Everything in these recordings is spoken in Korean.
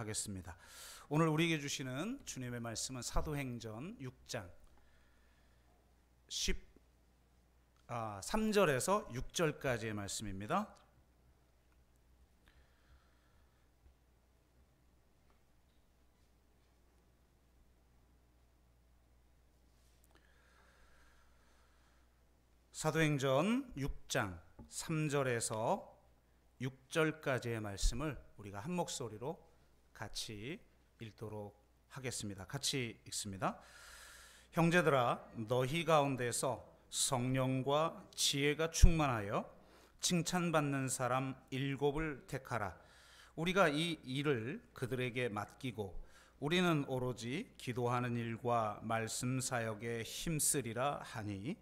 하겠습니다. 오늘 우리에게 주시는 주님의 말씀은 사도행전 6장 3절에서 6절까지의 말씀입니다. 사도행전 6장 3절에서 6절까지의 말씀을 우리가 한 목소리로 같이 읽도록 하겠습니다. 같이 읽습니다. 형제들아, 너희 가운데서 성령과 지혜가 충만하여 칭찬받는 사람 7을 택하라. 우리가 이 일을 그들에게 맡기고 우리는 오로지 기도하는 일과 말씀 사역에 힘쓰리라 하니,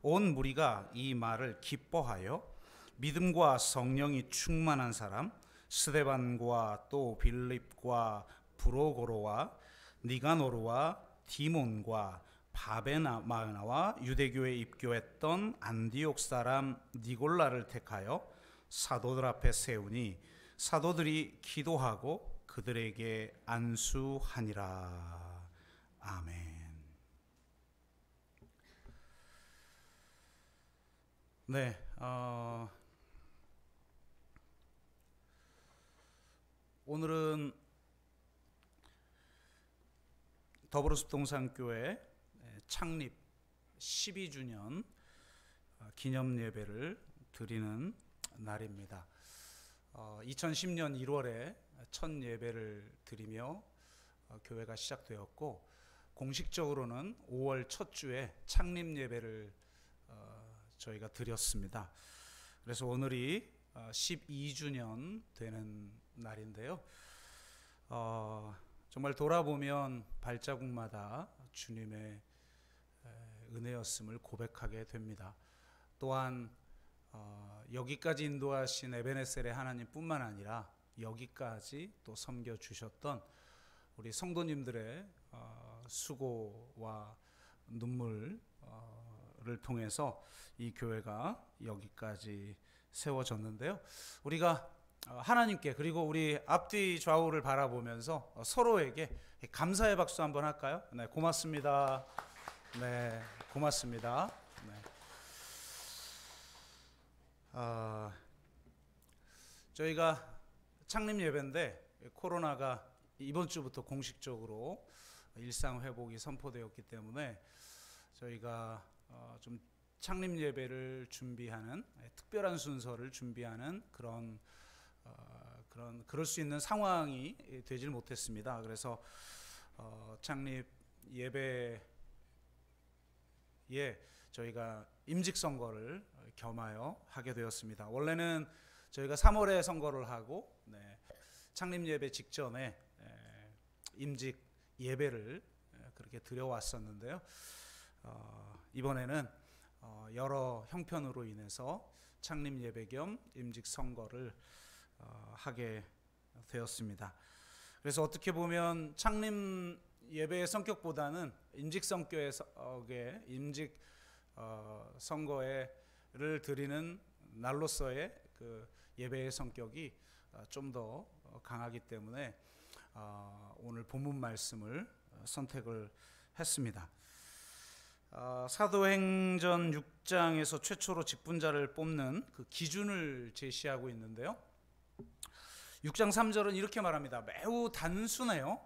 온 무리가 이 말을 기뻐하여 믿음과 성령이 충만한 사람 스데반과 또 빌립과 브로고로와 니가노르와 디몬과 바베나와 유대교에 입교했던 안디옥 사람 니골라를 택하여 사도들 앞에 세우니, 사도들이 기도하고 그들에게 안수하니라. 아멘. 네, 오늘은 더불어숲동산교회 창립 12주년 기념 예배를 드리는 날입니다. 2010년 1월에 첫 예배를 드리며 교회가 시작되었고, 공식적으로는 5월 첫 주에 창립 예배를 저희가 드렸습니다. 그래서 오늘이 12주년 되는 날인데요. 정말 돌아보면 발자국마다 주님의 은혜였음을 고백하게 됩니다. 또한 여기까지 인도하신 에베네셀의 하나님뿐만 아니라 여기까지 또 섬겨주셨던 우리 성도님들의 수고와 눈물을 통해서 이 교회가 여기까지 세워졌는데요. 우리가 하나님께, 그리고 우리 앞뒤 좌우를 바라보면서 서로에게 감사의 박수 한번 할까요? 네, 고맙습니다. 네, 고맙습니다. 네. 저희가 창립 예배인데 코로나가 이번 주부터 공식적으로 일상 회복이 선포되었기 때문에 저희가 좀 창립 예배를 준비하는, 특별한 순서를 준비하는 그럴 수 있는 상황이 되질 못했습니다. 그래서 창립 예배에 저희가 임직 선거를 겸하여 하게 되었습니다. 원래는 저희가 3월에 선거를 하고, 창립 예배 직전에 임직 예배를 그렇게 드려왔었는데요. 이번에는 여러 형편으로 인해서 창립 예배 겸 임직 선거를 하게 되었습니다. 그래서 어떻게 보면 창립 예배의 성격보다는 임직 선거를 드리는 날로서의 그 예배의 성격이 좀 더 강하기 때문에 오늘 본문 말씀을 선택을 했습니다. 사도행전 6장에서 최초로 직분자를 뽑는 그 기준을 제시하고 있는데요. 6장 3절은 이렇게 말합니다. 매우 단순해요.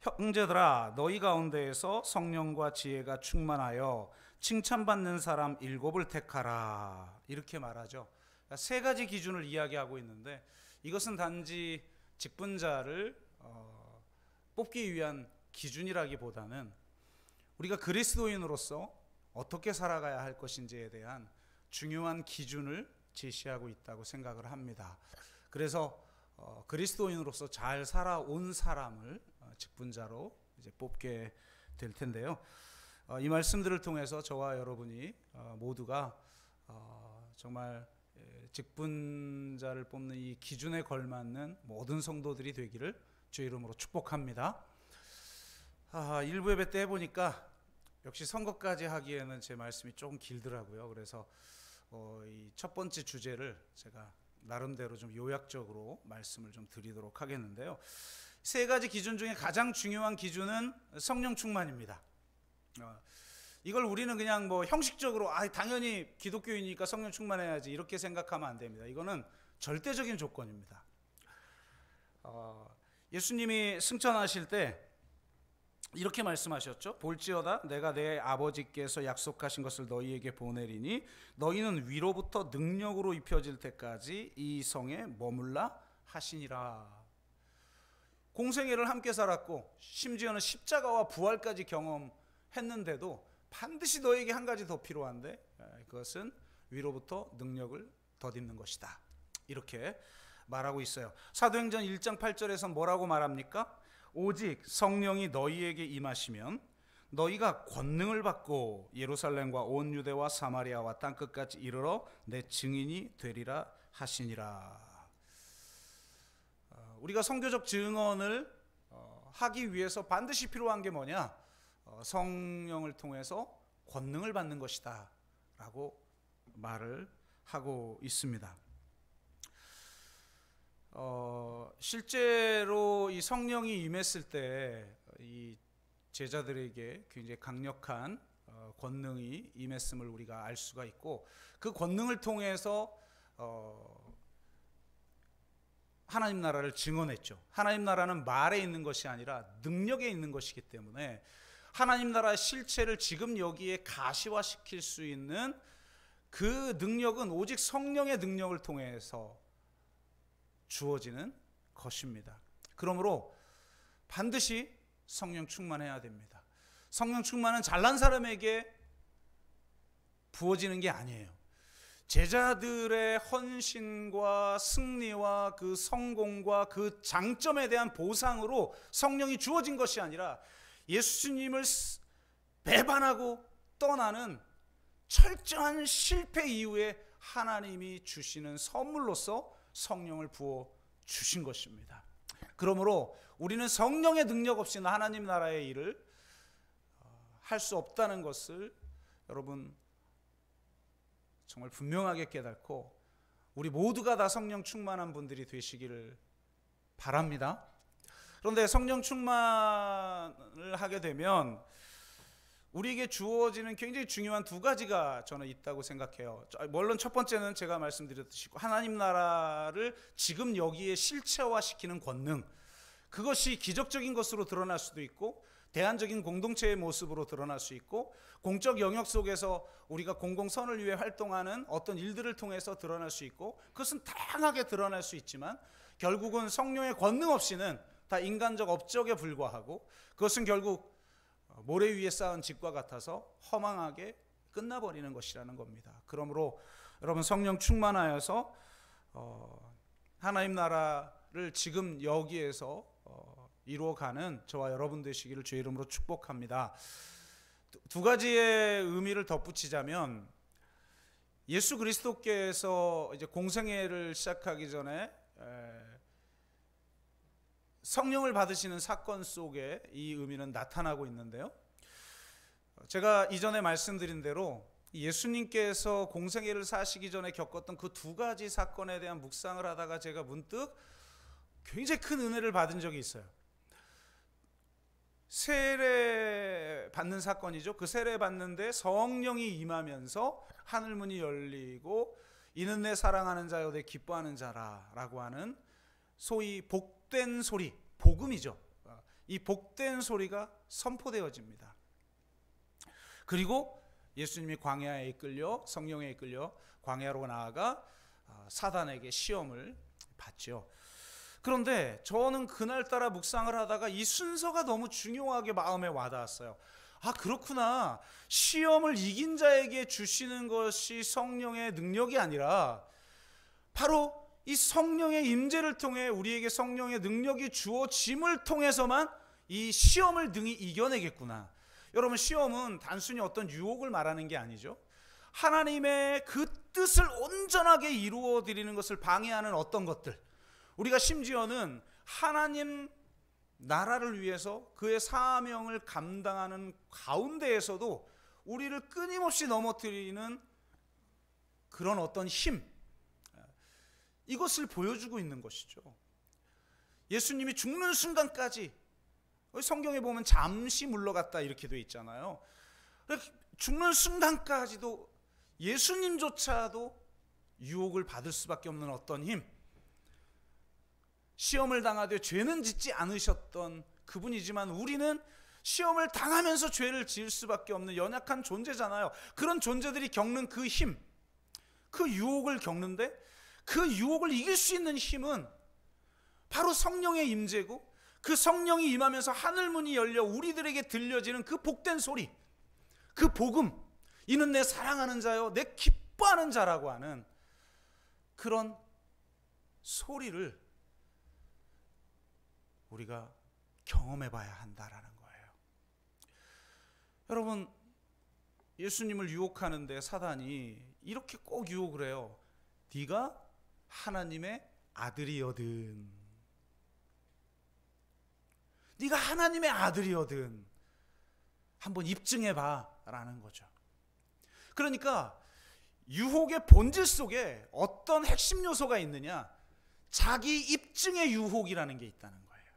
형제들아, 너희 가운데에서 성령과 지혜가 충만하여 칭찬받는 사람 7을 택하라. 이렇게 말하죠. 그러니까 세 가지 기준을 이야기하고 있는데, 이것은 단지 직분자를 뽑기 위한 기준이라기보다는 우리가 그리스도인으로서 어떻게 살아가야 할 것인지에 대한 중요한 기준을 제시하고 있다고 생각을 합니다. 그래서 그리스도인으로서 잘 살아온 사람을 직분자로 이제 뽑게 될 텐데요. 이 말씀들을 통해서 저와 여러분이 모두가 정말 직분자를 뽑는 이 기준에 걸맞는 모든 성도들이 되기를 주의 이름으로 축복합니다. 일부 예배 때 해보니까 역시 선거까지 하기에는 제 말씀이 조금 길더라고요. 그래서 이 첫 번째 주제를 제가 나름대로 좀 요약적으로 말씀을 좀 드리도록 하겠는데요. 세 가지 기준 중에 가장 중요한 기준은 성령 충만입니다. 이걸 우리는 그냥 뭐 형식적으로 당연히 기독교인이니까 성령 충만해야지 이렇게 생각하면 안 됩니다. 이거는 절대적인 조건입니다. 예수님이 승천하실 때 이렇게 말씀하셨죠. 볼지어다 내가 내 아버지께서 약속하신 것을 너희에게 보내리니 너희는 위로부터 능력으로 입혀질 때까지 이 성에 머물라 하시니라. 공생애를 함께 살았고 심지어는 십자가와 부활까지 경험했는데도 반드시 너에게 한 가지 더 필요한데 그것은 위로부터 능력을 덧입는 것이다. 이렇게 말하고 있어요. 사도행전 1장 8절에서 뭐라고 말합니까? 오직 성령이 너희에게 임하시면 너희가 권능을 받고 예루살렘과 온 유대와 사마리아와 땅끝까지 이르러 내 증인이 되리라 하시니라. 우리가 선교적 증언을 하기 위해서 반드시 필요한 게 뭐냐? 성령을 통해서 권능을 받는 것이다 라고 말을 하고 있습니다. 실제로 이 성령이 임했을 때 이 제자들에게 굉장히 강력한 권능이 임했음을 우리가 알 수가 있고, 그 권능을 통해서 하나님 나라를 증언했죠. 하나님 나라는 말에 있는 것이 아니라 능력에 있는 것이기 때문에 하나님 나라의 실체를 지금 여기에 가시화시킬 수 있는 그 능력은 오직 성령의 능력을 통해서 주어지는 것입니다. 그러므로 반드시 성령 충만해야 됩니다. 성령 충만은 잘난 사람에게 부어지는 게 아니에요. 제자들의 헌신과 승리와 그 성공과 그 장점에 대한 보상으로 성령이 주어진 것이 아니라 예수님을 배반하고 떠나는 철저한 실패 이후에 하나님이 주시는 선물로서 성령을 부어 주신 것입니다. 그러므로 우리는 성령의 능력 없이는 하나님 나라의 일을 할 수 없다는 것을 여러분 정말 분명하게 깨닫고 우리 모두가 다 성령 충만한 분들이 되시기를 바랍니다. 그런데 성령 충만을 하게 되면 우리에게 주어지는 굉장히 중요한 두 가지가 저는 있다고 생각해요. 물론 첫 번째는 제가 말씀드렸듯이 하나님 나라를 지금 여기에 실체화시키는 권능, 그것이 기적적인 것으로 드러날 수도 있고 대안적인 공동체의 모습으로 드러날 수 있고 공적 영역 속에서 우리가 공공선을 위해 활동하는 어떤 일들을 통해서 드러날 수 있고, 그것은 다양하게 드러날 수 있지만 결국은 성령의 권능 없이는 다 인간적 업적에 불과하고 그것은 결국 모래 위에 쌓은 집과 같아서 허망하게 끝나버리는 것이라는 겁니다. 그러므로 여러분 성령 충만하여서 하나님 나라를 지금 여기에서 이루어가는 저와 여러분 되시기를 주의 이름으로 축복합니다. 두 가지의 의미를 덧붙이자면 예수 그리스도께서 이제 공생애를 시작하기 전에 성령을 받으시는 사건 속에 이 의미는 나타나고 있는데요. 제가 이전에 말씀드린 대로 예수님께서 공생애를 사시기 전에 겪었던 그 두 가지 사건에 대한 묵상을 하다가 제가 문득 굉장히 큰 은혜를 받은 적이 있어요. 세례 받는 사건이죠. 그 세례 받는데 성령이 임하면서 하늘문이 열리고 이는 내 사랑하는 자요 내 기뻐하는 자라라고 하는 소위 복된 소리, 복음이죠. 이 복된 소리가 선포되어집니다. 그리고 예수님이 광야에 이끌려 성령에 이끌려 광야로 나아가 사단에게 시험을 받죠. 그런데 저는 그날따라 묵상을 하다가 이 순서가 너무 중요하게 마음에 와닿았어요. 그렇구나. 시험을 이긴 자에게 주시는 것이 성령의 능력이 아니라 바로 이 성령의 임재를 통해 우리에게 성령의 능력이 주어짐을 통해서만 이 시험을 능히 이겨내겠구나. 여러분, 시험은 단순히 어떤 유혹을 말하는 게 아니죠. 하나님의 그 뜻을 온전하게 이루어 드리는 것을 방해하는 어떤 것들, 우리가 심지어는 하나님 나라를 위해서 그의 사명을 감당하는 가운데에서도 우리를 끊임없이 넘어뜨리는 그런 어떤 힘, 이것을 보여주고 있는 것이죠. 예수님이 죽는 순간까지, 성경에 보면 잠시 물러갔다 이렇게 돼 있잖아요. 죽는 순간까지도 예수님조차도 유혹을 받을 수밖에 없는 어떤 힘, 시험을 당하되 죄는 짓지 않으셨던 그분이지만 우리는 시험을 당하면서 죄를 지을 수밖에 없는 연약한 존재잖아요. 그런 존재들이 겪는 그 힘, 그 유혹을 겪는데 그 유혹을 이길 수 있는 힘은 바로 성령의 임재고, 그 성령이 임하면서 하늘문이 열려 우리들에게 들려지는 그 복된 소리, 그 복음, 이는 내 사랑하는 자요 내 기뻐하는 자라고 하는 그런 소리를 우리가 경험해 봐야 한다라는 거예요. 여러분, 예수님을 유혹하는데 사단이 이렇게 꼭 유혹을 해요. 네가 하나님의 아들이거든, 네가 하나님의 아들이거든, 한번 입증해 봐 라는 거죠. 그러니까 유혹의 본질 속에 어떤 핵심 요소가 있느냐, 자기 입증의 유혹이라는 게 있다는 거예요.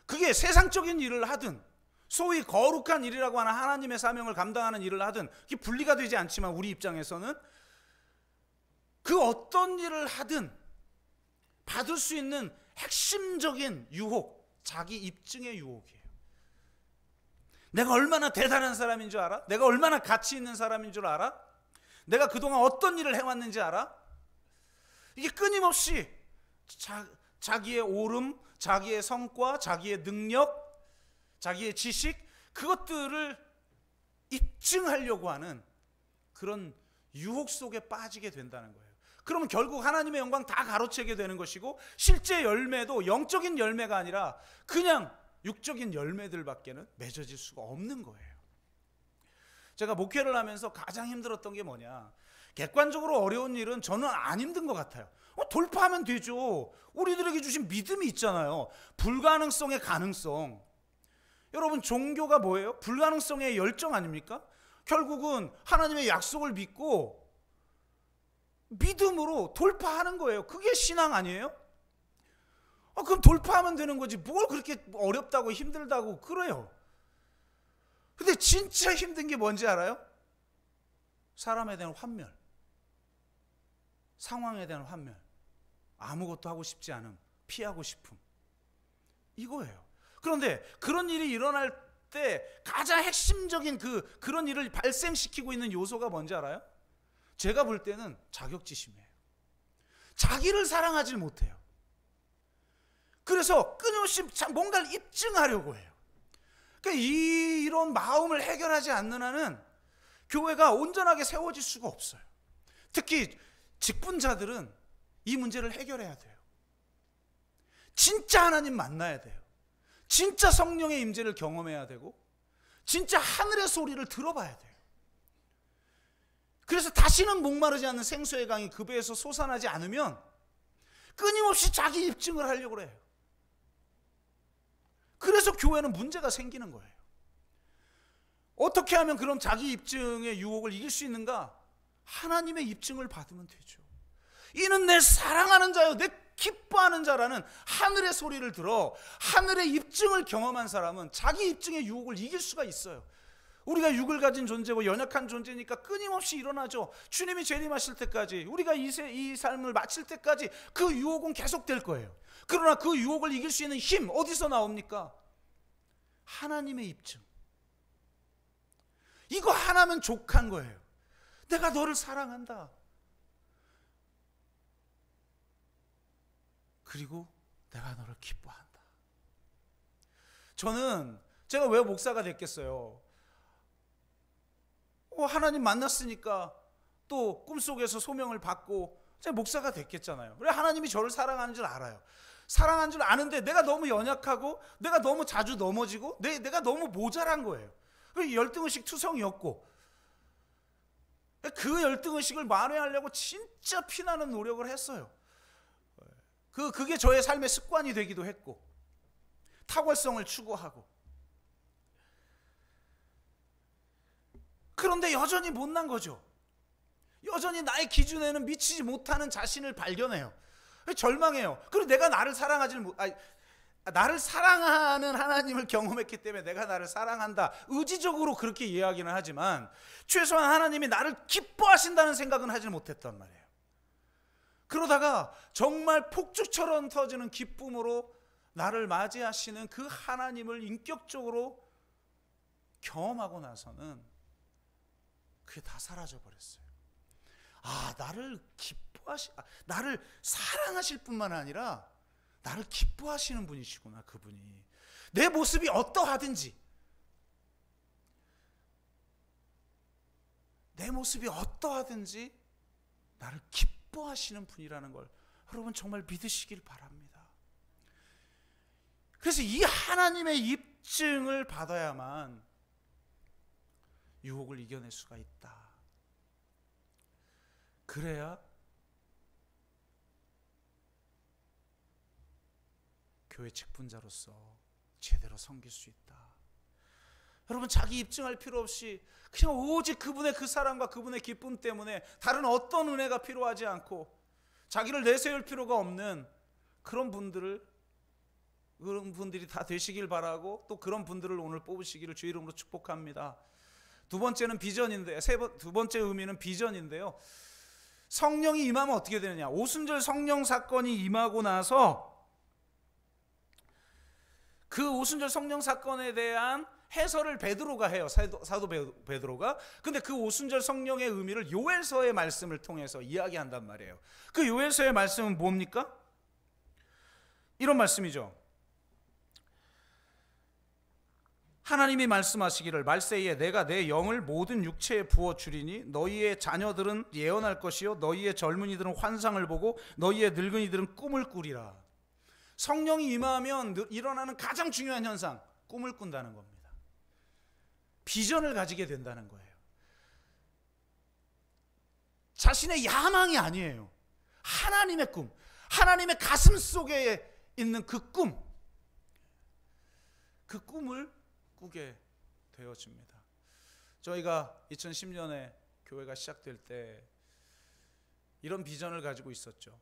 그게 세상적인 일을 하든 소위 거룩한 일이라고 하는 하나님의 사명을 감당하는 일을 하든 그게 분리가 되지 않지만 우리 입장에서는 그 어떤 일을 하든 받을 수 있는 핵심적인 유혹, 자기 입증의 유혹이에요. 내가 얼마나 대단한 사람인 줄 알아? 내가 얼마나 가치 있는 사람인 줄 알아? 내가 그동안 어떤 일을 해왔는지 알아? 이게 끊임없이 자기의 오름, 자기의 성과, 자기의 능력, 자기의 지식, 그것들을 입증하려고 하는 그런 유혹 속에 빠지게 된다는 거예요. 그러면 결국 하나님의 영광 다 가로채게 되는 것이고, 실제 열매도 영적인 열매가 아니라 그냥 육적인 열매들밖에는 맺어질 수가 없는 거예요. 제가 목회를 하면서 가장 힘들었던 게 뭐냐, 객관적으로 어려운 일은 저는 안 힘든 것 같아요. 돌파하면 되죠. 우리들에게 주신 믿음이 있잖아요. 불가능성의 가능성. 여러분, 종교가 뭐예요? 불가능성의 열정 아닙니까? 결국은 하나님의 약속을 믿고 믿음으로 돌파하는 거예요. 그게 신앙 아니에요? 그럼 돌파하면 되는 거지 뭘 그렇게 어렵다고 힘들다고 그래요. 근데 진짜 힘든 게 뭔지 알아요? 사람에 대한 환멸, 상황에 대한 환멸, 아무것도 하고 싶지 않음, 피하고 싶음, 이거예요. 그런데 그런 일이 일어날 때 가장 핵심적인 그런 일을 발생시키고 있는 요소가 뭔지 알아요? 제가 볼 때는 자격지심이에요. 자기를 사랑하지 못해요. 그래서 끊임없이 뭔가를 입증하려고 해요. 그러니까 이런 마음을 해결하지 않는 한은 교회가 온전하게 세워질 수가 없어요. 특히 직분자들은 이 문제를 해결해야 돼요. 진짜 하나님 만나야 돼요. 진짜 성령의 임재를 경험해야 되고, 진짜 하늘의 소리를 들어봐야 돼요. 그래서 다시는 목마르지 않는 생수의 강이 그 배에서 솟아나지 않으면 끊임없이 자기 입증을 하려고 해요. 그래서 교회는 문제가 생기는 거예요. 어떻게 하면 그럼 자기 입증의 유혹을 이길 수 있는가? 하나님의 입증을 받으면 되죠. 이는 내 사랑하는 자요 내 기뻐하는 자라는 하늘의 소리를 들어 하늘의 입증을 경험한 사람은 자기 입증의 유혹을 이길 수가 있어요. 우리가 육을 가진 존재고 연약한 존재니까 끊임없이 일어나죠. 주님이 재림하실 때까지, 우리가 이 삶을 마칠 때까지 그 유혹은 계속될 거예요. 그러나 그 유혹을 이길 수 있는 힘 어디서 나옵니까? 하나님의 입증. 이거 하나면 족한 거예요. 내가 너를 사랑한다. 그리고 내가 너를 기뻐한다. 저는 제가 왜 목사가 됐겠어요? 하나님 만났으니까 또 꿈속에서 소명을 받고 제가 목사가 됐겠잖아요. 그래, 하나님이 저를 사랑하는 줄 알아요. 사랑하는 줄 아는데 내가 너무 연약하고 내가 너무 자주 넘어지고 내가 너무 모자란 거예요. 열등의식 투성이었고, 그 열등의식을 만회하려고 진짜 피나는 노력을 했어요. 그게 저의 삶의 습관이 되기도 했고, 탁월성을 추구하고. 그런데 여전히 못난 거죠. 여전히 나의 기준에는 미치지 못하는 자신을 발견해요. 절망해요. 그리고 내가 나를 나를 사랑하는 하나님을 경험했기 때문에 내가 나를 사랑한다, 의지적으로 그렇게 이야기는 하지만 최소한 하나님이 나를 기뻐하신다는 생각은 하지 못했단 말이에요. 그러다가 정말 폭죽처럼 터지는 기쁨으로 나를 맞이하시는 그 하나님을 인격적으로 경험하고 나서는 그게 다 사라져 버렸어요. 나를 사랑하실 뿐만 아니라 나를 기뻐하시는 분이시구나. 그분이 내 모습이 어떠하든지, 나를 기뻐하시는 분이라는 걸 여러분 정말 믿으시길 바랍니다. 그래서 이 하나님의 입증을 받아야만 유혹을 이겨낼 수가 있다. 그래야 교회 직분자로서 제대로 섬길 수 있다. 여러분, 자기 입증할 필요 없이 그냥 오직 그분의 그 사랑과 그분의 기쁨 때문에 다른 어떤 은혜가 필요하지 않고 자기를 내세울 필요가 없는 그런 분들이 다 되시길 바라고, 또 그런 분들을 오늘 뽑으시기를 주 이름으로 축복합니다. 두 번째는 비전인데, 두 번째 의미는 비전인데요. 성령이 임하면 어떻게 되느냐? 오순절 성령 사건이 임하고 나서 그 오순절 성령 사건에 대한 해설을 베드로가 해요. 사도 베드로가. 근데 그 오순절 성령의 의미를 요엘서의 말씀을 통해서 이야기한단 말이에요. 그 요엘서의 말씀은 뭡니까? 이런 말씀이죠. 하나님이 말씀하시기를 말세에 내가 내 영을 모든 육체에 부어 주리니 너희의 자녀들은 예언할 것이요 너희의 젊은이들은 환상을 보고 너희의 늙은이들은 꿈을 꾸리라. 성령이 임하면 일어나는 가장 중요한 현상, 꿈을 꾼다는 겁니다. 비전을 가지게 된다는 거예요. 자신의 야망이 아니에요. 하나님의 꿈, 하나님의 가슴 속에 있는 그 꿈, 그 꿈을 꾸게 되어집니다. 저희가 2010년에 교회가 시작될 때 이런 비전을 가지고 있었죠.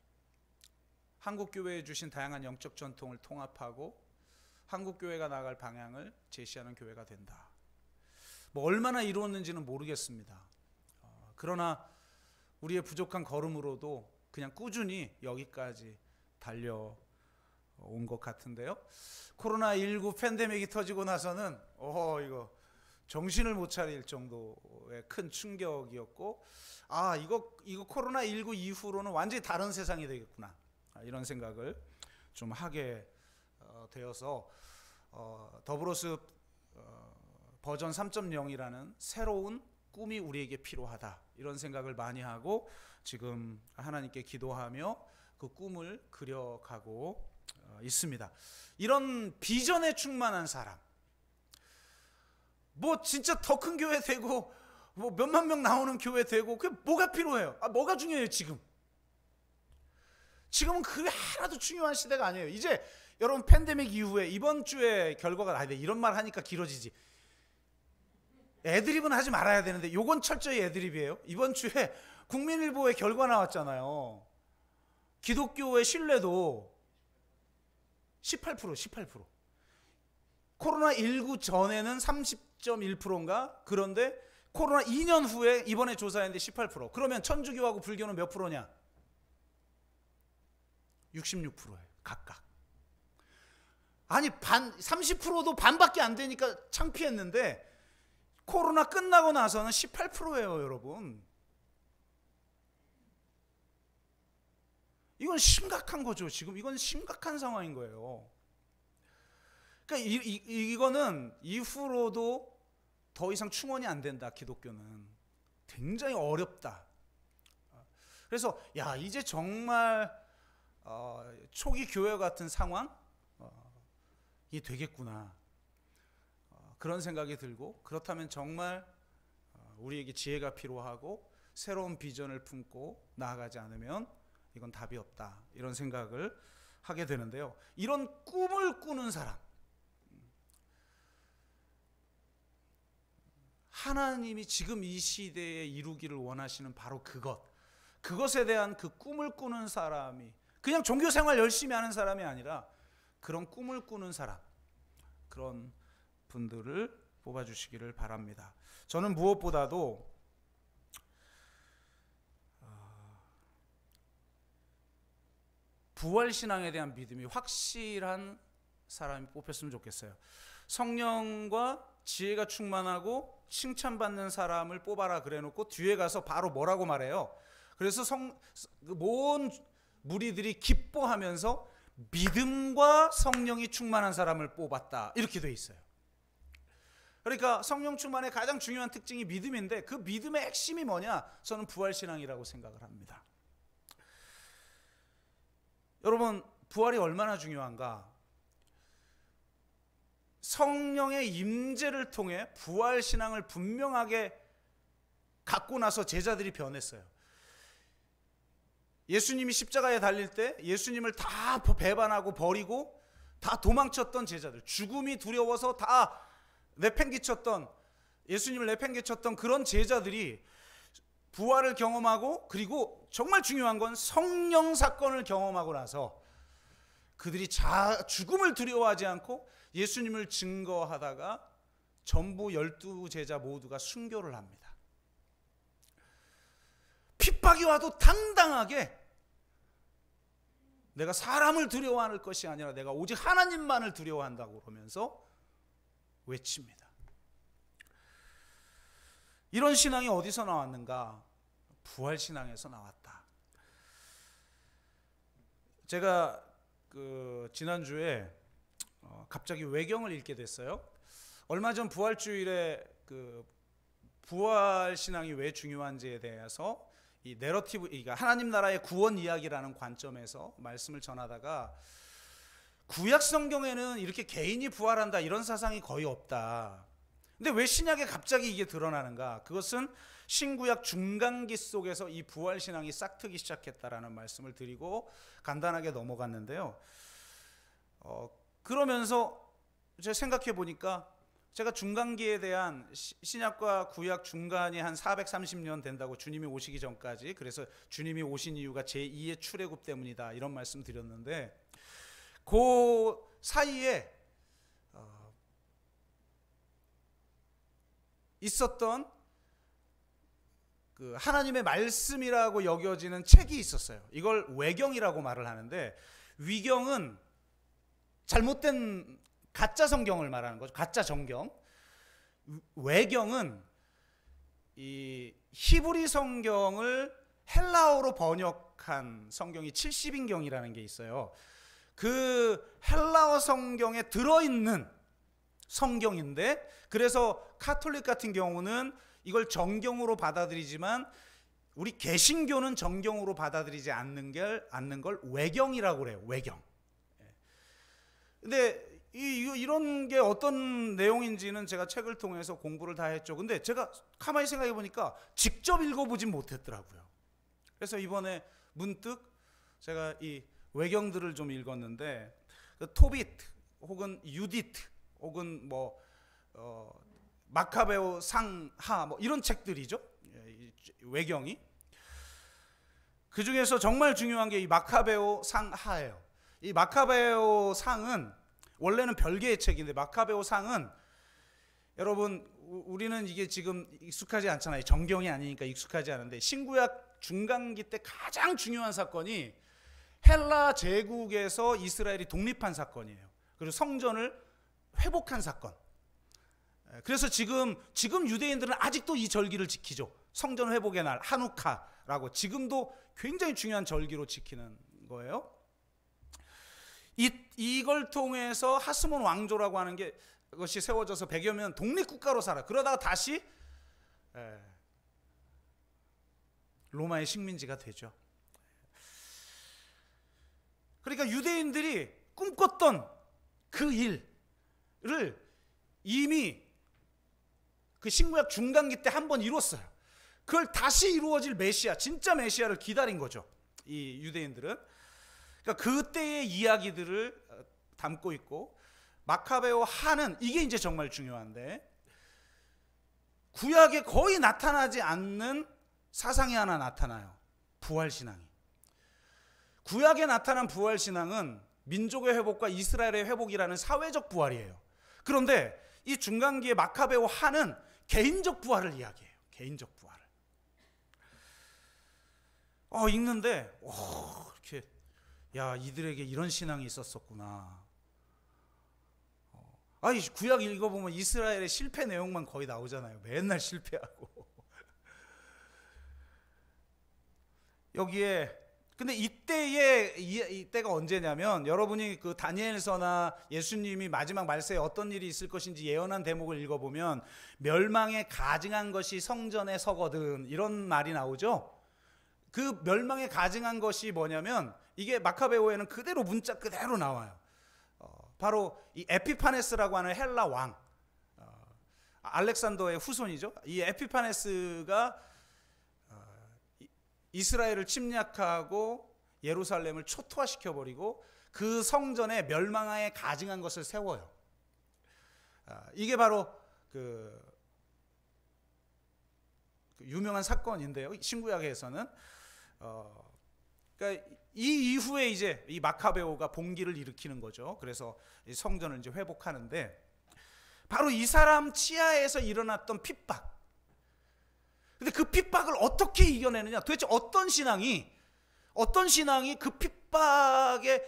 한국교회에 주신 다양한 영적 전통을 통합하고 한국교회가 나아갈 방향을 제시하는 교회가 된다. 얼마나 이루었는지는 모르겠습니다. 그러나 우리의 부족한 걸음으로도 그냥 꾸준히 여기까지 달려온 것 같은데요. 코로나19 팬데믹이 터지고 나서는 이거 정신을 못 차릴 정도의 큰 충격이었고, 이거 코로나19 이후로는 완전히 다른 세상이 되겠구나, 이런 생각을 좀 하게 되어서 더브로스 버전 3.0이라는 새로운 꿈이 우리에게 필요하다, 이런 생각을 많이 하고 지금 하나님께 기도하며 그 꿈을 그려가고 있습니다. 이런 비전에 충만한 사람, 진짜 더 큰 교회 되고 몇만 명 나오는 교회 되고, 그게 뭐가 필요해요? 뭐가 중요해요? 지금은 그게 하나도 중요한 시대가 아니에요. 이제 여러분, 팬데믹 이후에 이번 주에 결과가 이런 말 하니까 길어지지. 애드립은 하지 말아야 되는데 요건 철저히 애드립이에요. 이번 주에 국민일보의 결과 나왔잖아요. 기독교의 신뢰도 18%. 코로나19 전에는 30.1%인가? 그런데 코로나 2년 후에 이번에 조사했는데 18%. 그러면 천주교하고 불교는 몇 프로냐? 66%예요. 각각. 아니, 30%도 반밖에 안 되니까 창피했는데 코로나 끝나고 나서는 18%예요, 여러분. 이건 심각한 거죠. 지금 이건 심각한 상황인 거예요. 그러니까 이거는 이후로도 더 이상 충원이 안 된다. 기독교는 굉장히 어렵다. 그래서 이제 정말 초기 교회 같은 상황이 되겠구나, 그런 생각이 들고, 그렇다면 정말 우리에게 지혜가 필요하고 새로운 비전을 품고 나아가지 않으면 이건 답이 없다, 이런 생각을 하게 되는데요. 이런 꿈을 꾸는 사람, 하나님이 지금 이 시대에 이루기를 원하시는 바로 그것에 대한 그 꿈을 꾸는 사람이 그냥 종교 생활 열심히 하는 사람이 아니라 그런 꿈을 꾸는 사람, 그런 분들을 뽑아주시기를 바랍니다. 저는 무엇보다도 부활신앙에 대한 믿음이 확실한 사람이 뽑혔으면 좋겠어요. 성령과 지혜가 충만하고 칭찬받는 사람을 뽑아라 그래놓고 뒤에 가서 바로 뭐라고 말해요? 그래서 모든 무리들이 기뻐하면서 믿음과 성령이 충만한 사람을 뽑았다, 이렇게 돼 있어요. 그러니까 성령 충만의 가장 중요한 특징이 믿음인데, 그 믿음의 핵심이 뭐냐? 저는 부활신앙이라고 생각을 합니다. 여러분, 부활이 얼마나 중요한가? 성령의 임재를 통해 부활신앙을 분명하게 갖고 나서 제자들이 변했어요. 예수님이 십자가에 달릴 때 예수님을 다 배반하고 버리고 다 도망쳤던 제자들, 죽음이 두려워서 다 내팽개쳤던, 예수님을 내팽개쳤던 그런 제자들이 부활을 경험하고, 그리고 정말 중요한 건 성령 사건을 경험하고 나서 그들이 죽음을 두려워하지 않고 예수님을 증거하다가 전부 12제자 모두가 순교를 합니다. 핍박이 와도 당당하게 내가 사람을 두려워할 것이 아니라 내가 오직 하나님만을 두려워한다고 그러면서 외칩니다. 이런 신앙이 어디서 나왔는가? 부활신앙에서 나왔다. 제가 지난주에 갑자기 외경을 읽게 됐어요. 얼마 전 부활주일에 부활신앙이 왜 중요한지에 대해서 이 내러티브, 그러니까 하나님 나라의 구원 이야기라는 관점에서 말씀을 전하다가, 구약 성경에는 이렇게 개인이 부활한다 이런 사상이 거의 없다. 근데 왜 신약에 갑자기 이게 드러나는가? 그것은 신구약 중간기 속에서 이 부활신앙이 싹트기 시작했다라는 말씀을 드리고 간단하게 넘어갔는데요. 그러면서 제가 생각해 보니까, 제가 중간기에 대한 신약과 구약 중간이 한 430년 된다고, 주님이 오시기 전까지, 그래서 주님이 오신 이유가 제2의 출애굽 때문이다 이런 말씀 드렸는데, 그 사이에 있었던 그 하나님의 말씀이라고 여겨지는 책이 있었어요. 이걸 외경이라고 말을 하는데, 위경은 잘못된 가짜 성경을 말하는 거죠. 가짜 정경. 외경은 이 히브리 성경을 헬라어로 번역한 성경이 70인경이라는 게 있어요. 그 헬라어 성경에 들어있는 성경인데, 그래서 카톨릭 같은 경우는 이걸 정경으로 받아들이지만 우리 개신교는 정경으로 받아들이지 않는 걸 외경이라고 그래요. 외경. 근데 이런 게 어떤 내용인지는 제가 책을 통해서 공부를 다 했죠. 근데 제가 가만히 생각해 보니까 직접 읽어보진 못했더라고요. 그래서 이번에 문득 제가 이 외경들을 좀 읽었는데, 토비트 혹은 유디트 혹은 마카베오 상하 이런 책들이죠. 외경이. 그 중에서 정말 중요한 게 이 마카베오 상하예요. 이 마카베오 상은 원래는 별개의 책인데, 마카베오 상은 여러분, 우리는 이게 지금 익숙하지 않잖아요. 정경이 아니니까 익숙하지 않은데, 신구약 중간기 때 가장 중요한 사건이 헬라 제국에서 이스라엘이 독립한 사건이에요. 그리고 성전을 회복한 사건. 그래서 지금 유대인들은 아직도 이 절기를 지키죠. 성전 회복의 날, 하누카라고 지금도 굉장히 중요한 절기로 지키는 거예요. 이걸 통해서 하스몬 왕조라고 하는 것이 세워져서 100여년 독립국가로 살아. 그러다가 다시 로마의 식민지가 되죠. 그러니까 유대인들이 꿈꿨던 그 일을 이미 그 신구약 중간기 때 한 번 이뤘어요. 그걸 다시 이루어질 메시아, 진짜 메시아를 기다린 거죠. 이 유대인들은. 그러니까 그때의 이야기들을 담고 있고, 마카베오 하는, 이게 이제 정말 중요한데, 구약에 거의 나타나지 않는 사상이 하나 나타나요. 부활신앙이. 구약에 나타난 부활 신앙은 민족의 회복과 이스라엘의 회복이라는 사회적 부활이에요. 그런데 이 중간기의 마카베오 하는 개인적 부활을 이야기해요. 개인적 부활을. 읽는데 이렇게 야, 이들에게 이런 신앙이 있었었구나. 구약 읽어보면 이스라엘의 실패 내용만 거의 나오잖아요. 맨날 실패하고. 여기에 근데 이때가 언제냐면, 여러분이 그 다니엘서나 예수님이 마지막 말세에 어떤 일이 있을 것인지 예언한 대목을 읽어보면 멸망에 가증한 것이 성전에 서거든, 이런 말이 나오죠. 그 멸망에 가증한 것이 뭐냐면, 이게 마카베오에는 그대로 문자 그대로 나와요. 바로 이 에피파네스라고 하는 헬라 왕, 알렉산더의 후손이죠. 이 에피파네스가 이스라엘을 침략하고 예루살렘을 초토화시켜버리고 그 성전에 멸망하에 가증한 것을 세워요. 이게 바로 그 유명한 사건인데요. 신구약에서는 그러니까 이 이후에 이제 이 마카베오가 봉기를 일으키는 거죠. 그래서 성전을 이제 회복하는데, 바로 이 사람 치하에서 일어났던 핍박. 근데 그 핍박을 어떻게 이겨내느냐? 도대체 어떤 신앙이 그 핍박에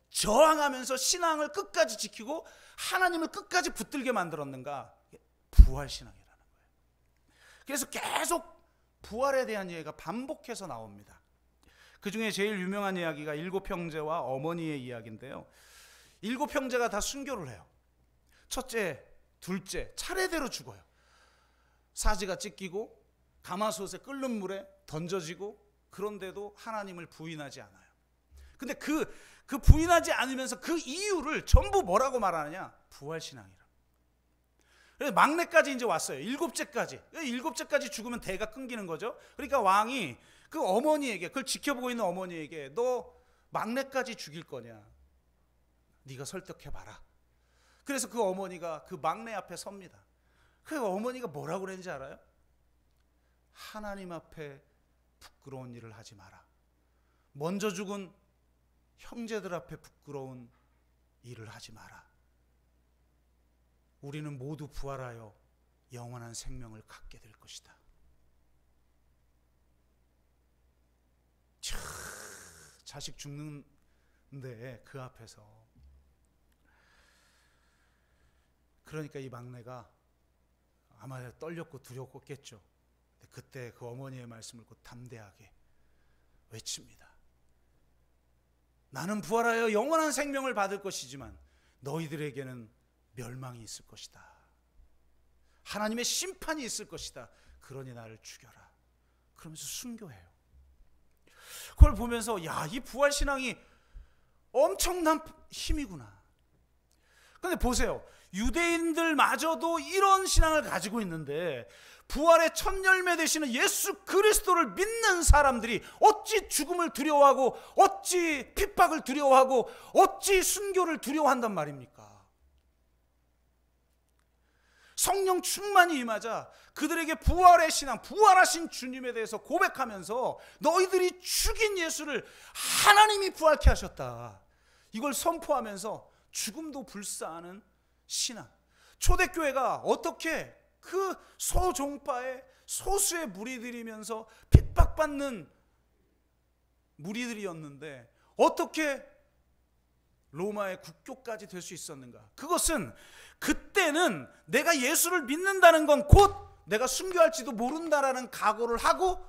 저항하면서 신앙을 끝까지 지키고 하나님을 끝까지 붙들게 만들었는가? 부활신앙이라는 거예요. 그래서 계속 부활에 대한 이야기가 반복해서 나옵니다. 그 중에 제일 유명한 이야기가 7 형제와 어머니의 이야기인데요. 7 형제가 다 순교를 해요. 첫째, 둘째 차례대로 죽어요. 사지가 찢기고 가마솥에 끓는 물에 던져지고, 그런데도 하나님을 부인하지 않아요. 근데 그 부인하지 않으면서 그 이유를 전부 뭐라고 말하느냐? 부활신앙이라. 그래서 막내까지 이제 왔어요. 7째까지 죽으면 대가 끊기는 거죠. 그러니까 왕이 그 어머니에게, 그걸 지켜보고 있는 어머니에게, 너 막내까지 죽일 거냐? 네가 설득해봐라. 그래서 그 어머니가 그 막내 앞에 섭니다. 그 어머니가 뭐라고 그랬는지 알아요? 하나님 앞에 부끄러운 일을 하지 마라. 먼저 죽은 형제들 앞에 부끄러운 일을 하지 마라. 우리는 모두 부활하여 영원한 생명을 갖게 될 것이다. 자식 죽는데 그 앞에서. 그러니까 이 막내가 아마 떨렸고 두려웠겠죠. 그때 그 어머니의 말씀을 곧 담대하게 외칩니다. 나는 부활하여 영원한 생명을 받을 것이지만 너희들에게는 멸망이 있을 것이다. 하나님의 심판이 있을 것이다. 그러니 나를 죽여라. 그러면서 순교해요. 그걸 보면서 야, 이 부활신앙이 엄청난 힘이구나. 그런데 보세요. 유대인들마저도 이런 신앙을 가지고 있는데, 부활의 첫 열매 되시는 예수 그리스도를 믿는 사람들이 어찌 죽음을 두려워하고, 어찌 핍박을 두려워하고, 어찌 순교를 두려워한단 말입니까? 성령 충만이 임하자 그들에게 부활의 신앙, 부활하신 주님에 대해서 고백하면서 너희들이 죽인 예수를 하나님이 부활케 하셨다, 이걸 선포하면서 죽음도 불사하는 신앙. 초대교회가 어떻게 그 소종파의 소수의 무리들이면서 핍박받는 무리들이었는데 어떻게 로마의 국교까지 될 수 있었는가? 그것은 그때는 내가 예수를 믿는다는 건 곧 내가 순교할지도 모른다라는 각오를 하고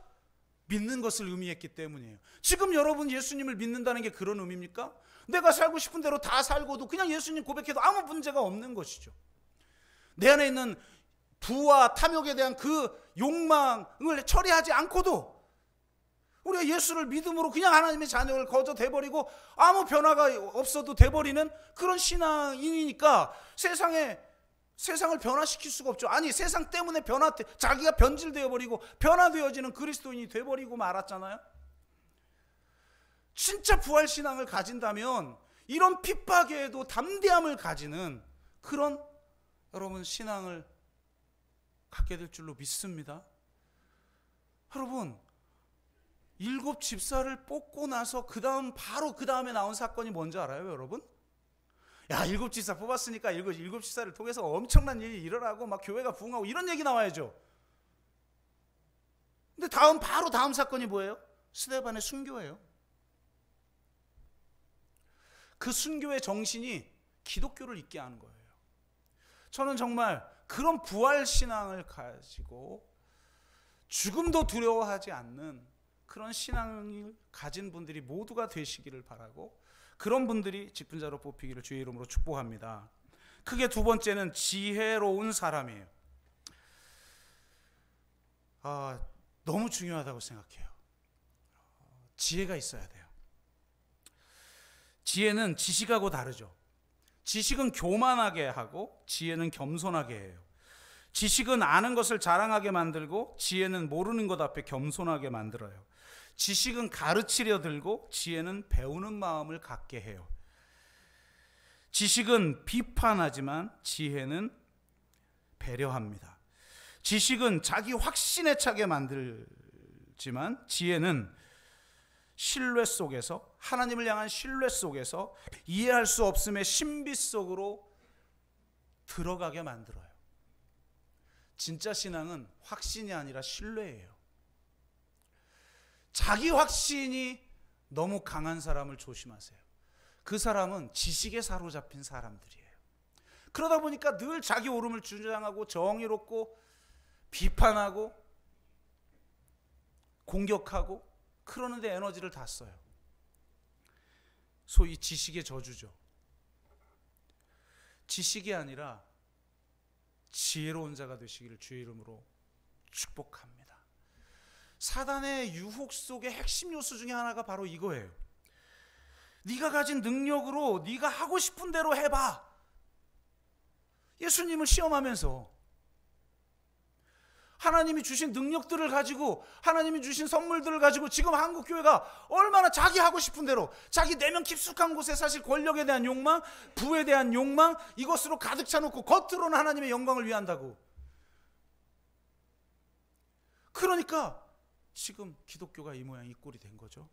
믿는 것을 의미했기 때문이에요. 지금 여러분 예수님을 믿는다는 게 그런 의미입니까? 내가 살고 싶은 대로 다 살고도 그냥 예수님 고백해도 아무 문제가 없는 것이죠. 내 안에 있는 부와 탐욕에 대한 그 욕망을 처리하지 않고도 우리가 예수를 믿음으로 그냥 하나님의 자녀를 거저 돼버리고 아무 변화가 없어도 돼버리는 그런 신앙인이니까 세상을 변화시킬 수가 없죠. 아니, 세상 때문에 자기가 변질되어버리고 변화되어지는 그리스도인이 돼버리고 말았잖아요. 진짜 부활신앙을 가진다면 이런 핍박에도 담대함을 가지는 그런 여러분 신앙을 갖게 될 줄로 믿습니다. 여러분, 7 집사를 뽑고 나서 바로 그 다음에 나온 사건이 뭔지 알아요, 여러분? 야, 7 집사 뽑았으니까 7 집사를 통해서 엄청난 일이 일어나고 막 교회가 부흥하고 이런 얘기 나와야죠. 근데 바로 다음 사건이 뭐예요? 스데반의 순교예요. 그 순교의 정신이 기독교를 있게 하는 거예요. 저는 정말 그런 부활 신앙을 가지고 죽음도 두려워하지 않는 그런 신앙을 가진 분들이 모두가 되시기를 바라고, 그런 분들이 직분자로 뽑히기를 주의 이름으로 축복합니다. 크게 두 번째는 지혜로운 사람이에요. 너무 중요하다고 생각해요. 지혜가 있어야 돼요. 지혜는 지식하고 다르죠. 지식은 교만하게 하고 지혜는 겸손하게 해요. 지식은 아는 것을 자랑하게 만들고 지혜는 모르는 것 앞에 겸손하게 만들어요. 지식은 가르치려 들고 지혜는 배우는 마음을 갖게 해요. 지식은 비판하지만 지혜는 배려합니다. 지식은 자기 확신에 차게 만들지만 지혜는 신뢰 속에서, 하나님을 향한 신뢰 속에서 이해할 수 없음의 신비 속으로 들어가게 만들어요. 진짜 신앙은 확신이 아니라 신뢰예요. 자기 확신이 너무 강한 사람을 조심하세요. 그 사람은 지식에 사로잡힌 사람들이에요. 그러다 보니까 늘 자기 옳음을 주장하고 정의롭고 비판하고 공격하고 그러는데 에너지를 다 써요. 소위 지식의 저주죠. 지식이 아니라 지혜로운 자가 되시기를 주의 이름으로 축복합니다. 사단의 유혹 속의 핵심 요소 중에 하나가 바로 이거예요. 네가 가진 능력으로 네가 하고 싶은 대로 해봐. 예수님을 시험하면서 하나님이 주신 능력들을 가지고, 하나님이 주신 선물들을 가지고 지금 한국 교회가 얼마나 자기 하고 싶은 대로, 자기 내면 깊숙한 곳에 사실 권력에 대한 욕망, 부에 대한 욕망, 이것으로 가득 차놓고 겉으로는 하나님의 영광을 위한다고. 그러니까 지금 기독교가 이 모양 이 꼴이 된 거죠.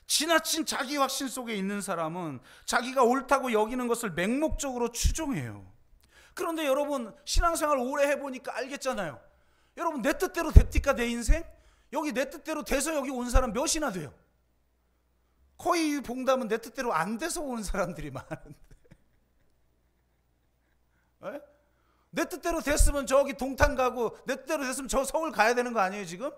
지나친 자기 확신 속에 있는 사람은 자기가 옳다고 여기는 것을 맹목적으로 추종해요. 그런데 여러분 신앙생활 오래 해보니까 알겠잖아요. 여러분 내 뜻대로 됩니까 내 인생? 여기 내 뜻대로 돼서 여기 온 사람 몇이나 돼요? 거의 봉담은 내 뜻대로 안 돼서 온 사람들이 많은데 에? 내 뜻대로 됐으면 저기 동탄 가고 내 뜻대로 됐으면 저 서울 가야 되는 거 아니에요 지금?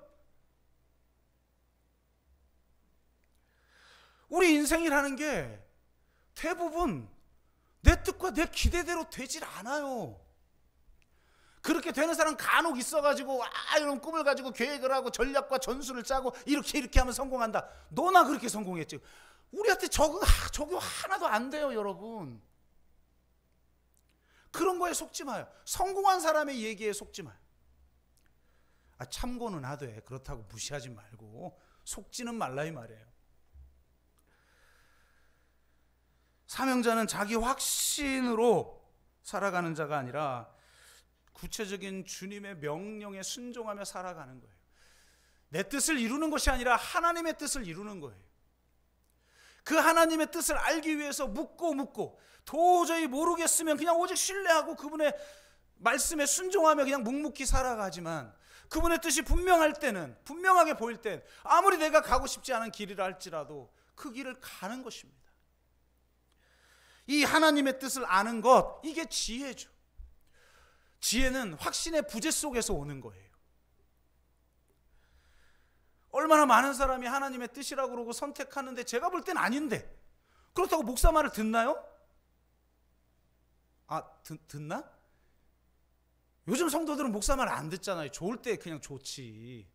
우리 인생이라는 게 대부분 내 뜻과 내 기대대로 되질 않아요. 그렇게 되는 사람 간혹 있어가지고 이런 꿈을 가지고 계획을 하고 전략과 전술을 짜고 이렇게 하면 성공한다. 너나 그렇게 성공했지. 우리한테 저거 하나도 안 돼요 여러분. 그런 거에 속지 마요. 성공한 사람의 얘기에 속지 마요. 참고는 하되 그렇다고 무시하지 말고 속지는 말라 이 말이에요. 사명자는 자기 확신으로 살아가는 자가 아니라 구체적인 주님의 명령에 순종하며 살아가는 거예요. 내 뜻을 이루는 것이 아니라 하나님의 뜻을 이루는 거예요. 그 하나님의 뜻을 알기 위해서 묻고 도저히 모르겠으면 그냥 오직 신뢰하고 그분의 말씀에 순종하며 그냥 묵묵히 살아가지만, 그분의 뜻이 분명할 때는, 분명하게 보일 땐 아무리 내가 가고 싶지 않은 길이라 할지라도 그 길을 가는 것입니다. 이 하나님의 뜻을 아는 것, 이게 지혜죠. 지혜는 확신의 부재 속에서 오는 거예요. 얼마나 많은 사람이 하나님의 뜻이라고 그러고 선택하는데 제가 볼 땐 아닌데, 그렇다고 목사 말을 듣나요? 듣나? 요즘 성도들은 목사 말 안 듣잖아요. 좋을 때 그냥 좋지.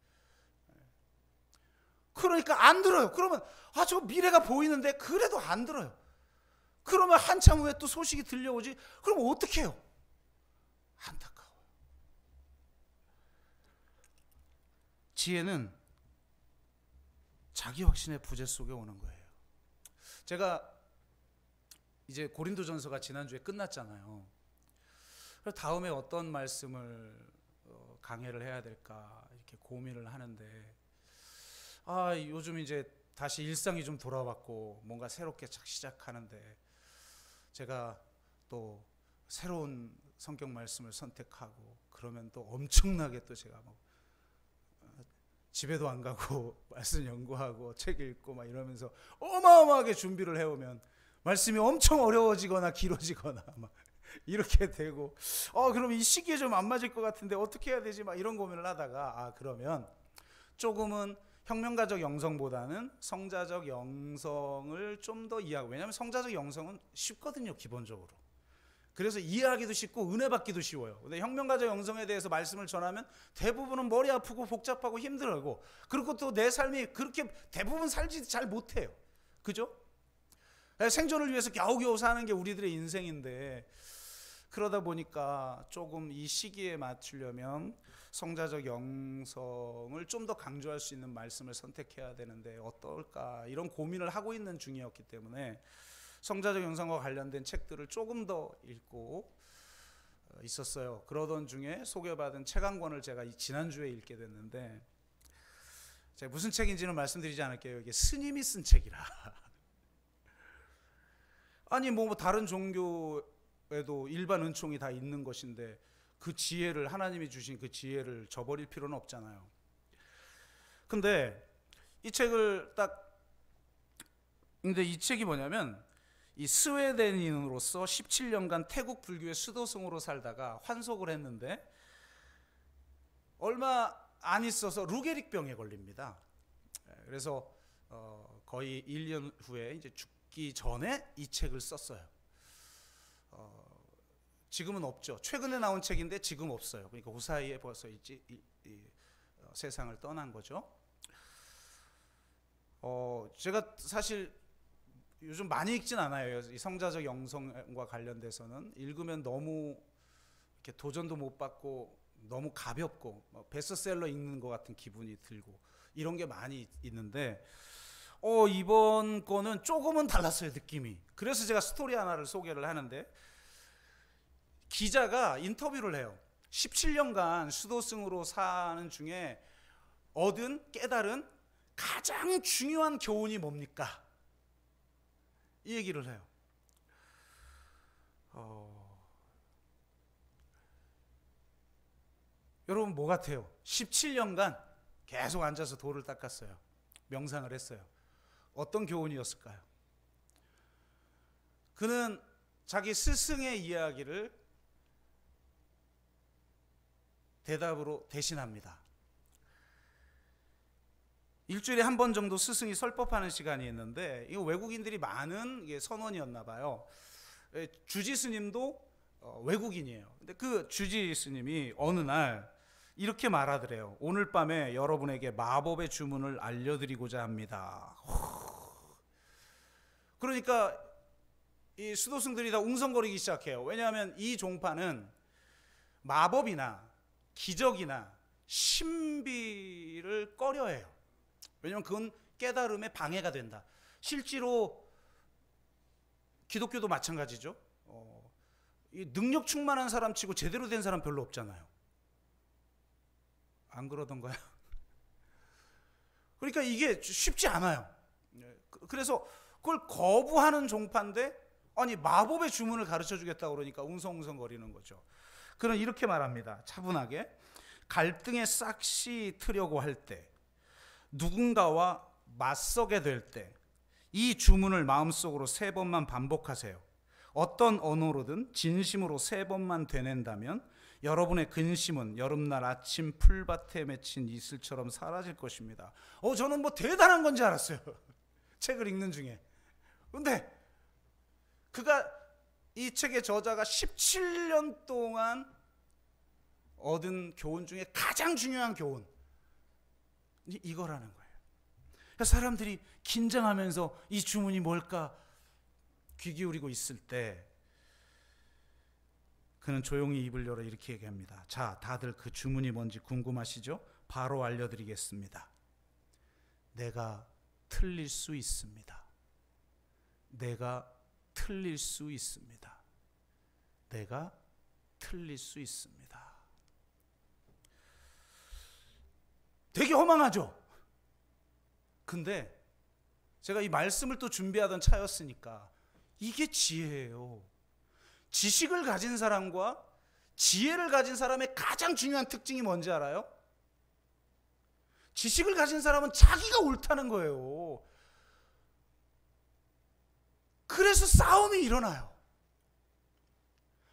그러니까 안 들어요. 그러면 저 미래가 보이는데 그래도 안 들어요. 그러면 한참 후에 또 소식이 들려오지. 그럼 어떻게 해요? 안타까워요. 지혜는 자기 확신의 부재 속에 오는 거예요. 제가 이제 고린도전서가 지난주에 끝났잖아요. 그래서 다음에 어떤 말씀을 강해를 해야 될까 이렇게 고민을 하는데, 요즘 이제 다시 일상이 좀 돌아왔고 뭔가 새롭게 착 시작하는데 제가 또 새로운 성경 말씀을 선택하고 그러면 또 엄청나게 또 제가 뭐 집에도 안 가고 말씀 연구하고 책 읽고 막 이러면서 어마어마하게 준비를 해오면 말씀이 엄청 어려워지거나 길어지거나 막 이렇게 되고 그럼 이 시기에 좀 안 맞을 것 같은데 어떻게 해야 되지 막 이런 고민을 하다가 그러면 조금은 혁명가적 영성보다는 성자적 영성을 좀 더 이해하고, 왜냐하면 성자적 영성은 쉽거든요 기본적으로. 그래서 이해하기도 쉽고 은혜 받기도 쉬워요. 근데 혁명가적 영성에 대해서 말씀을 전하면 대부분은 머리 아프고 복잡하고 힘들고, 그리고 또 내 삶이 그렇게 대부분 살지 잘 못해요. 그죠? 생존을 위해서 겨우겨우 사는 게 우리들의 인생인데, 그러다 보니까 조금 이 시기에 맞추려면 성자적 영성을 좀 더 강조할 수 있는 말씀을 선택해야 되는데 어떨까, 이런 고민을 하고 있는 중이었기 때문에 성자적 영성과 관련된 책들을 조금 더 읽고 있었어요. 그러던 중에 소개받은 책 한 권을 제가 지난주에 읽게 됐는데, 제가 무슨 책인지는 말씀드리지 않을게요. 이게 스님이 쓴 책이라. 아니 뭐 다른 종교에도 일반 은총이 다 있는 것인데 그 지혜를, 하나님이 주신 그 지혜를 저버릴 필요는 없잖아요. 근데 이 책을 근데 이 책이 뭐냐면, 이 스웨덴인으로서 17년간 태국 불교의 수도승으로 살다가 환속을 했는데 얼마 안 있어서 루게릭병에 걸립니다. 그래서 거의 1년 후에 이제 죽기 전에 이 책을 썼어요. 지금은 없죠. 최근에 나온 책인데 지금 없어요. 그러니까 그 사이에 벌써 세상을 떠난 거죠. 제가 사실 요즘 많이 읽진 않아요. 이 성자적 영성과 관련돼서는 읽으면 너무 이렇게 도전도 못 받고 너무 가볍고 베스트셀러 읽는 것 같은 기분이 들고 이런 게 많이 있는데 이번 거는 조금은 달랐어요, 느낌이. 그래서 제가 스토리 하나를 소개를 하는데, 기자가 인터뷰를 해요. 17년간 수도승으로 사는 중에 얻은 깨달은 가장 중요한 교훈이 뭡니까? 이 얘기를 해요. 여러분 뭐 같아요? 17년간 계속 앉아서 돌을 닦았어요. 명상을 했어요. 어떤 교훈이었을까요? 그는 자기 스승의 이야기를 대답으로 대신합니다. 일주일에 한 번 정도 스승이 설법하는 시간이 있는데, 이거 외국인들이 많은 선원이었나 봐요. 주지 스님도 외국인이에요. 근데 그 주지 스님이 어느 날 이렇게 말하더래요. 오늘 밤에 여러분에게 마법의 주문을 알려드리고자 합니다. 그러니까 이 수도승들이 다 웅성거리기 시작해요. 왜냐하면 이 종파는 마법이나 기적이나 신비를 꺼려해요. 왜냐하면 그건 깨달음에 방해가 된다. 실제로 기독교도 마찬가지죠. 이 능력 충만한 사람 치고 제대로 된 사람 별로 없잖아요. 안 그러던가요? 그러니까 이게 쉽지 않아요. 그래서 그걸 거부하는 종파인데, 아니 마법의 주문을 가르쳐 주겠다고 그러니까 웅성웅성거리는 거죠. 그는 이렇게 말합니다. 차분하게. 갈등에 싹시 트려고 할 때, 누군가와 맞서게 될 때 이 주문을 마음속으로 3번만 반복하세요. 어떤 언어로든 진심으로 3번만 되낸다면 여러분의 근심은 여름날 아침 풀밭에 맺힌 이슬처럼 사라질 것입니다. 저는 뭐 대단한 건지 알았어요. 책을 읽는 중에. 근데 이 책의 저자가 17년 동안 얻은 교훈 중에 가장 중요한 교훈, 이거라는 거예요. 그러니까 사람들이 긴장하면서 이 주문이 뭘까 귀 기울이고 있을 때, 그는 조용히 입을 열어 이렇게 얘기합니다. 자, 다들 그 주문이 뭔지 궁금하시죠? 바로 알려드리겠습니다. 내가 틀릴 수 있습니다. 내가 틀릴 수 있습니다. 내가 틀릴 수 있습니다. 되게 허망하죠? 근데 제가 이 말씀을 또 준비하던 차였으니까 이게 지혜예요. 지식을 가진 사람과 지혜를 가진 사람의 가장 중요한 특징이 뭔지 알아요? 지식을 가진 사람은 자기가 옳다는 거예요. 그래서 싸움이 일어나요.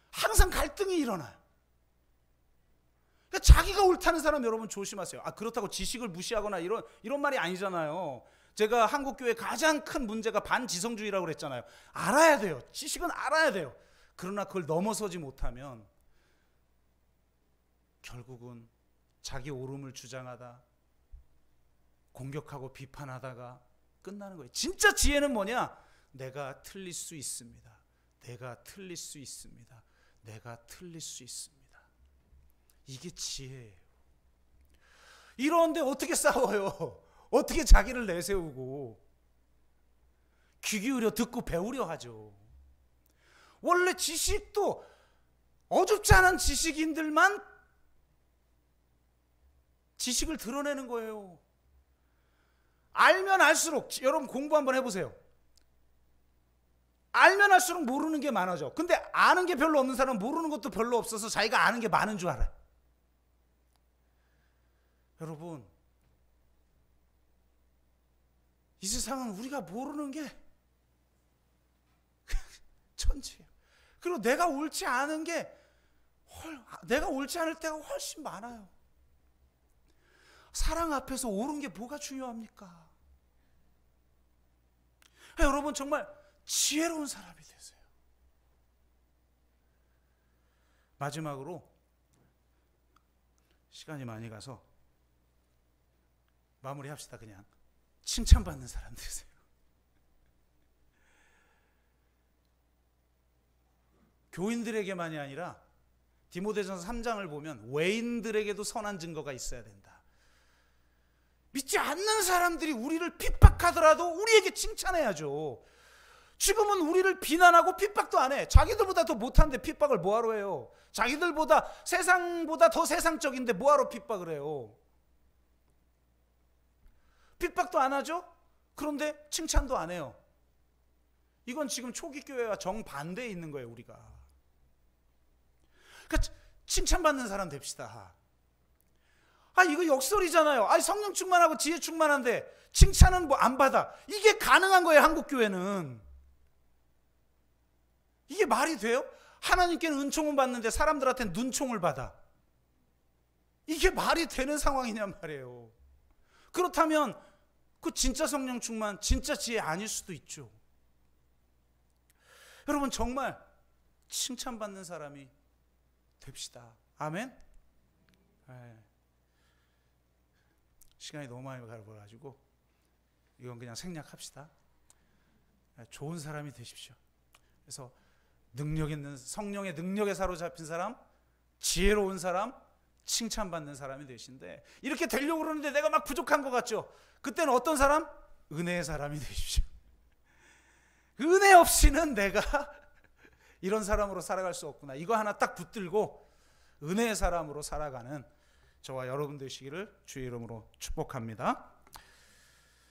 항상 갈등이 일어나요. 그러니까 자기가 옳다는 사람 여러분 조심하세요. 그렇다고 지식을 무시하거나 이런 말이 아니잖아요. 제가 한국교회의 가장 큰 문제가 반지성주의라고 그랬잖아요. 알아야 돼요. 지식은 알아야 돼요. 그러나 그걸 넘어서지 못하면 결국은 자기 옳음을 주장하다 공격하고 비판하다가 끝나는 거예요. 진짜 지혜는 뭐냐? 내가 틀릴 수 있습니다. 내가 틀릴 수 있습니다. 내가 틀릴 수 있습니다. 이게 지혜예요. 이러는데 어떻게 싸워요? 어떻게 자기를 내세우고 귀 기울여 듣고 배우려 하죠. 원래 지식도 어줍지 않은 지식인들만 지식을 드러내는 거예요. 알면 알수록, 여러분 공부 한번 해보세요. 알면 알수록 모르는 게 많아져. 근데 아는 게 별로 없는 사람은 모르는 것도 별로 없어서 자기가 아는 게 많은 줄 알아요. 여러분, 이 세상은 우리가 모르는 게 천지예요. 그리고 내가 옳지 않은 게 내가 옳지 않을 때가 훨씬 많아요. 사랑 앞에서 옳은 게 뭐가 중요합니까? 여러분 정말 지혜로운 사람이 되세요. 마지막으로 시간이 많이 가서 마무리합시다. 그냥 칭찬받는 사람 되세요. 교인들에게만이 아니라 디모데전서 3장을 보면 외인들에게도 선한 증거가 있어야 된다. 믿지 않는 사람들이 우리를 핍박하더라도 우리에게 칭찬해야죠. 지금은 우리를 비난하고 핍박도 안 해. 자기들보다 더 못한데 핍박을 뭐하러 해요? 자기들보다 세상보다 더 세상적인데 뭐하러 핍박을 해요? 핍박도 안 하죠? 그런데 칭찬도 안 해요. 이건 지금 초기 교회와 정반대에 있는 거예요, 우리가. 그러니까 칭찬받는 사람 됩시다. 이거 역설이잖아요. 성령 충만하고 지혜 충만한데 칭찬은 뭐 안 받아. 이게 가능한 거예요, 한국 교회는. 이게 말이 돼요? 하나님께는 은총은 받는데 사람들한테는 눈총을 받아. 이게 말이 되는 상황이냔 말이에요. 그렇다면 그 진짜 성령 충만, 진짜 지혜 아닐 수도 있죠. 여러분 정말 칭찬받는 사람이 됩시다. 아멘? 네. 시간이 너무 많이 가버려가지고 이건 그냥 생략합시다. 좋은 사람이 되십시오. 그래서 능력 있는, 성령의 능력에 사로잡힌 사람, 지혜로운 사람, 칭찬받는 사람이 되신데, 이렇게 되려고 그러는데 내가 막 부족한 것 같죠? 그때는 어떤 사람? 은혜의 사람이 되십시오. 은혜 없이는 내가 이런 사람으로 살아갈 수 없구나. 이거 하나 딱 붙들고 은혜의 사람으로 살아가는 저와 여러분 되시기를 주의 이름으로 축복합니다.